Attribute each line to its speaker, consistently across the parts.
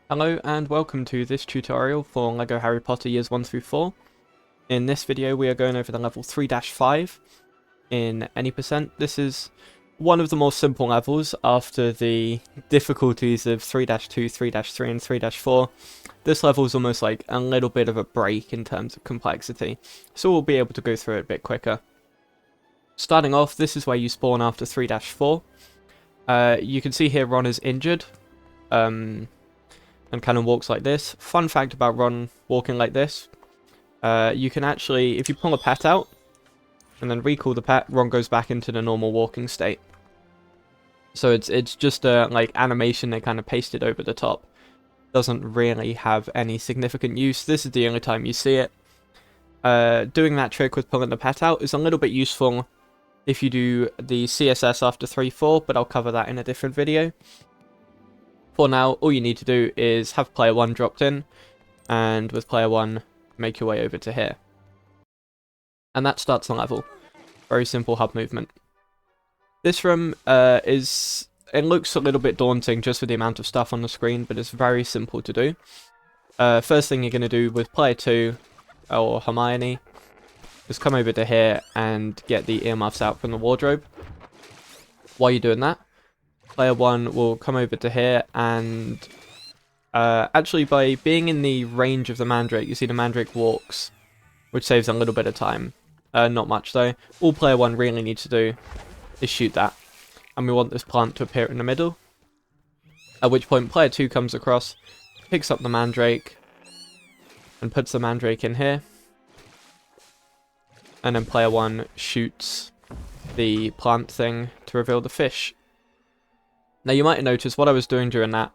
Speaker 1: Hello and welcome to this tutorial for LEGO Harry Potter Years 1 through 4. In this video we are going over the level 3-5 in any percent. This is one of the more simple levels after the difficulties of 3-2, 3-3 and 3-4. This level is almost like a little bit of a break in terms of complexity, so we'll be able to go through it a bit quicker. Starting off, this is where you spawn after 3-4. You can see here Ron is injured. And kind of walks like this. Fun fact about Ron walking like this, you can actually, if you pull a pet out and then recall the pet, Ron goes back into the normal walking state. So it's just a like animation they kind of pasted over the top. Doesn't really have any significant use. This is the only time you see it. Doing that trick with pulling the pet out is a little bit useful if you do the CSS after 3-4, but I'll cover that in a different video. For now, all you need to do is have player 1 dropped in, and with player 1, make your way over to here. And that starts the level. Very simple hub movement. This room it looks a little bit daunting just with the amount of stuff on the screen, but it's very simple to do. First thing you're going to do with player 2, or Hermione, is come over to here and get the earmuffs out from the wardrobe. While you're doing that, player 1 will come over to here and actually by being in the range of the mandrake, you see the mandrake walks, which saves a little bit of time. Not much though. All player 1 really needs to do is shoot that. And we want this plant to appear in the middle. At which point player 2 comes across, picks up the mandrake, and puts the mandrake in here. And then player 1 shoots the plant thing to reveal the fish. Now you might have noticed what I was doing during that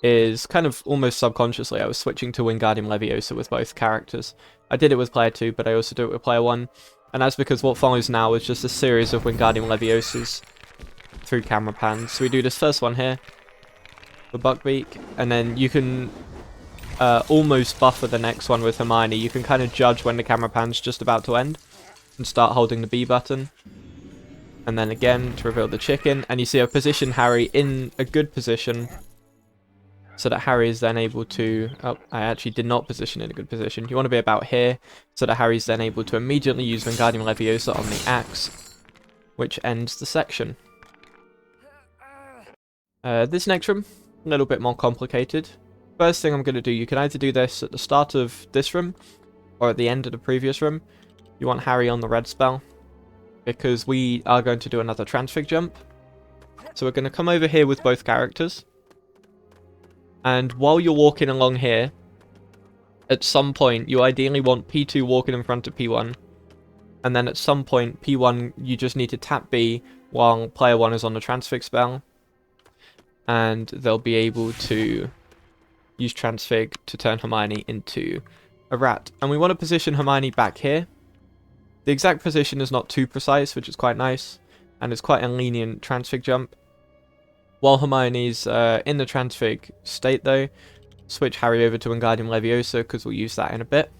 Speaker 1: is kind of almost subconsciously I was switching to Wingardium Leviosa with both characters. I did it with player 2, but I also do it with player 1. And that's because what follows now is just a series of Wingardium Leviosas through camera pans. So we do this first one here, the Buckbeak, and then you can almost buffer the next one with Hermione. You can kind of judge when the camera pan's just about to end and start holding the B button. And then again to reveal the chicken, and you see I've positioned Harry in a good position so that Harry is then able to, oh, I actually did not position in a good position. You want to be about here so that Harry's then able to immediately use Wingardium Leviosa on the axe, which ends the section. This next room, a little bit more complicated. First thing I'm going to do, you can either do this at the start of this room or at the end of the previous room. You want Harry on the red spell, because we are going to do another transfig jump. So we're going to come over here with both characters. And while you're walking along here, at some point you ideally want P2 walking in front of P1. And then at some point P1 you just need to tap B while player 1 is on the transfig spell. And they'll be able to use transfig to turn Hermione into a rat. And we want to position Hermione back here. The exact position is not too precise, which is quite nice, and it's quite a lenient transfig jump. While Hermione's in the transfig state though, switch Harry over to Wingardium Leviosa because we'll use that in a bit.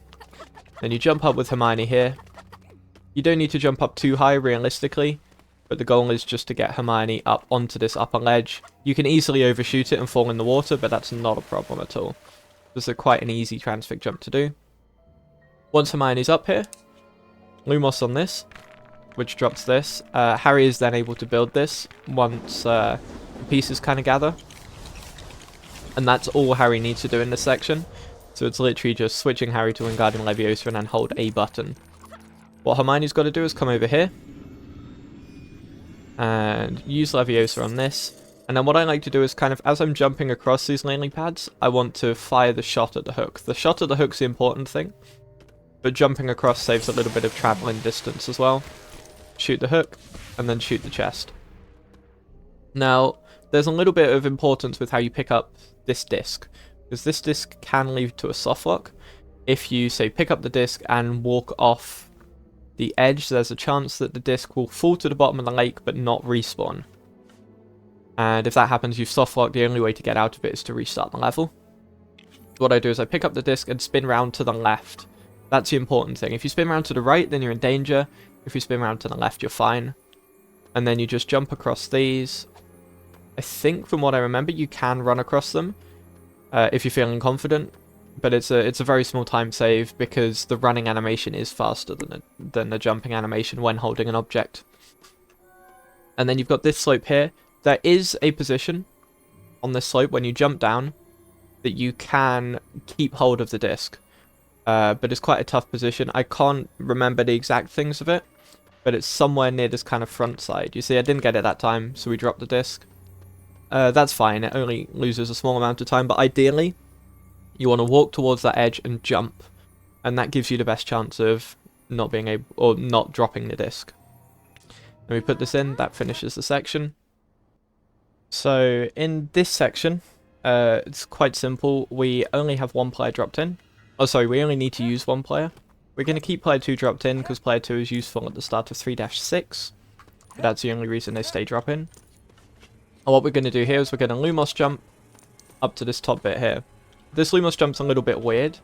Speaker 1: Then you jump up with Hermione here. You don't need to jump up too high realistically, but the goal is just to get Hermione up onto this upper ledge. You can easily overshoot it and fall in the water, but that's not a problem at all. This is quite an easy transfig jump to do. Once Hermione's up here, Lumos on this, which drops this. Harry is then able to build this once the pieces kind of gather. And that's all Harry needs to do in this section. So it's literally just switching Harry to Wingardium Leviosa and then hold A button. What Hermione's got to do is come over here and use Leviosa on this. And then what I like to do is kind of, as I'm jumping across these lily pads, I want to fire the shot at the hook. The shot at the hook's the important thing. But jumping across saves a little bit of traveling distance as well. Shoot the hook, and then shoot the chest. Now, there's a little bit of importance with how you pick up this disc, because this disc can lead to a soft lock. If you, say, pick up the disc and walk off the edge, there's a chance that the disc will fall to the bottom of the lake, but not respawn. And if that happens, you've soft locked. The only way to get out of it is to restart the level. What I do is I pick up the disc and spin round to the left. That's the important thing. If you spin around to the right, then you're in danger. If you spin around to the left, you're fine. And then you just jump across these. I think from what I remember, you can run across them. if you're feeling confident. But it's a very small time save because the running animation is faster than the jumping animation when holding an object. And then you've got this slope here. There is a position on this slope when you jump down that you can keep hold of the disc. But it's quite a tough position. I can't remember the exact things of it, but it's somewhere near this kind of front side. You see, I didn't get it that time, so we dropped the disc. That's fine, it only loses a small amount of time, but ideally, you want to walk towards that edge and jump, and that gives you the best chance of not being able, or not dropping the disc. And we put this in, that finishes the section. So in this section, it's quite simple. We only have one player dropped in. Oh, sorry, we only need to use one player. We're going to keep player 2 dropped in because player 2 is useful at the start of 3-6. That's the only reason they stay drop in. And what we're going to do here is we're going to Lumos jump up to this top bit here. This Lumos jump's a little bit weird.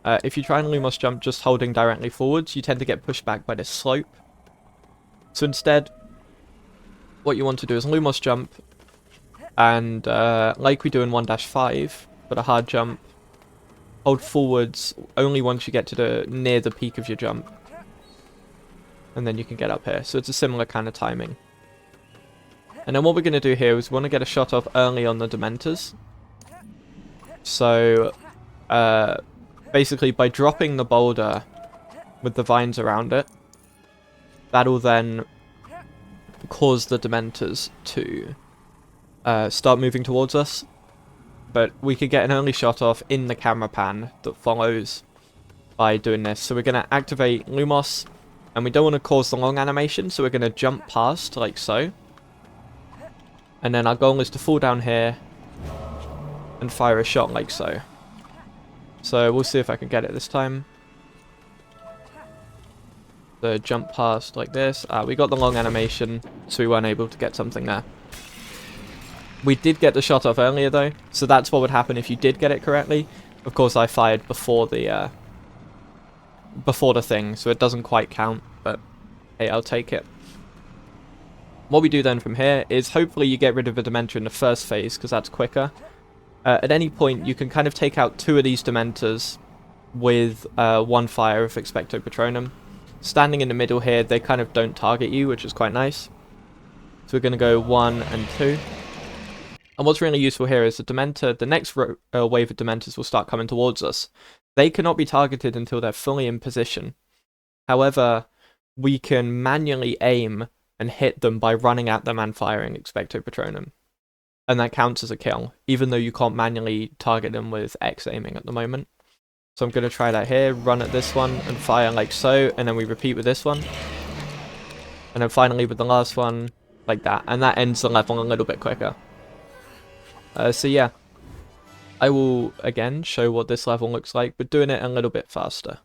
Speaker 1: If you try and Lumos jump just holding directly forwards, you tend to get pushed back by this slope. So instead, what you want to do is Lumos jump, and like we do in 1-5, but a hard jump, hold forwards only once you get to near the peak of your jump. And then you can get up here. So it's a similar kind of timing. And then what we're going to do here is we want to get a shot off early on the Dementors. So, basically by dropping the boulder with the vines around it, that'll then cause the Dementors to start moving towards us. But we could get an early shot off in the camera pan that follows by doing this. So we're going to activate Lumos, and we don't want to cause the long animation, so we're going to jump past like so. And then our goal is to fall down here and fire a shot like so. So we'll see if I can get it this time. So jump past like this. We got the long animation, so we weren't able to get something there. We did get the shot off earlier though, so that's what would happen if you did get it correctly. Of course I fired before the thing, so it doesn't quite count, but hey, I'll take it. What we do then from here is hopefully you get rid of a Dementor in the first phase, because that's quicker. At any point, you can kind of take out 2 of these Dementors with 1 fire of Expecto Patronum. Standing in the middle here, they kind of don't target you, which is quite nice. So we're going to go 1 and 2. And what's really useful here is the Dementor, the next wave of Dementors will start coming towards us. They cannot be targeted until they're fully in position. However, we can manually aim and hit them by running at them and firing Expecto Patronum. And that counts as a kill, even though you can't manually target them with X aiming at the moment. So I'm going to try that here, run at this one and fire like so, and then we repeat with this one. And then finally with the last one, like that. And that ends the level a little bit quicker. So yeah, I will again show what this level looks like, but doing it a little bit faster.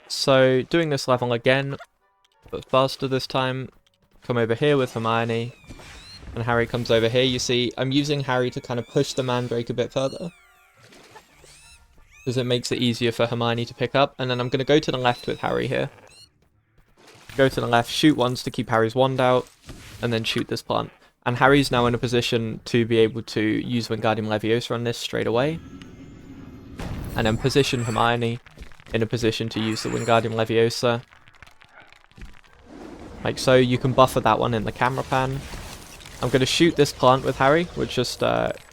Speaker 1: So doing this level again, but faster this time. Come over here with Hermione, and Harry comes over here. You see, I'm using Harry to kind of push the Mandrake a bit further, because it makes it easier for Hermione to pick up. And then I'm going to go to the left with Harry here. Go to the left, shoot once to keep Harry's wand out, and then shoot this plant. And Harry's now in a position to be able to use Wingardium Leviosa on this straight away. And then position Hermione in a position to use the Wingardium Leviosa. Like so, you can buffer that one in the camera pan. I'm going to shoot this plant with Harry, which just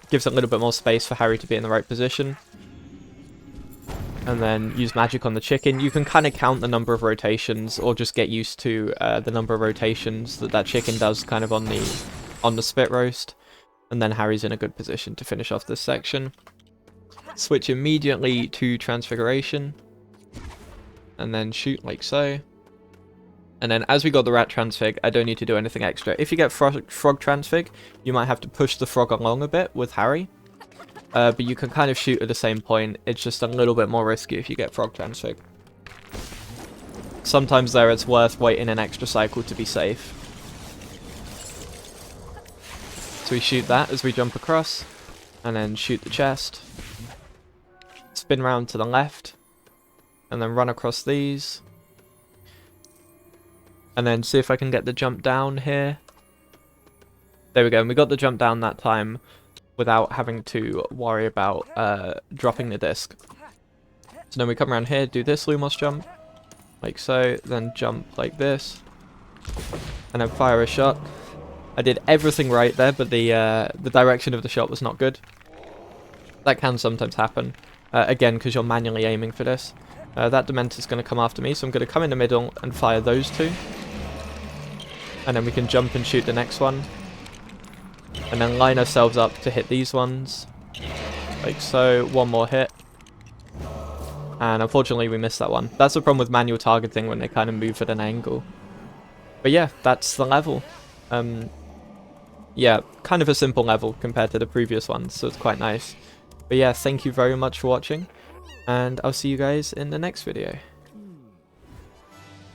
Speaker 1: gives it a little bit more space for Harry to be in the right position. And then use magic on the chicken. You can kind of count the number of rotations, or just get used to the number of rotations that chicken does kind of on the spit roast. And then Harry's in a good position to finish off this section. Switch immediately to Transfiguration. And then shoot like so. And then as we got the rat transfig, I don't need to do anything extra. If you get frog transfig, you might have to push the frog along a bit with Harry. But you can kind of shoot at the same point. It's just a little bit more risky if you get frog transfig. Sometimes there it's worth waiting an extra cycle to be safe. So we shoot that as we jump across. And then shoot the chest. Spin round to the left. And then run across these. And then see if I can get the jump down here. There we go, and we got the jump down that time without having to worry about dropping the disc. So then we come around here, do this Lumos jump, like so, then jump like this, and then fire a shot. I did everything right there, but the direction of the shot was not good. That can sometimes happen, again, because you're manually aiming for this. That Dementor's going to come after me, so I'm going to come in the middle and fire those two. And then we can jump and shoot the next one. And then line ourselves up to hit these ones. Like so, one more hit. And unfortunately we missed that one. That's the problem with manual targeting when they kind of move at an angle. But yeah, that's the level. Yeah, kind of a simple level compared to the previous ones, so it's quite nice. But yeah, thank you very much for watching, and I'll see you guys in the next video.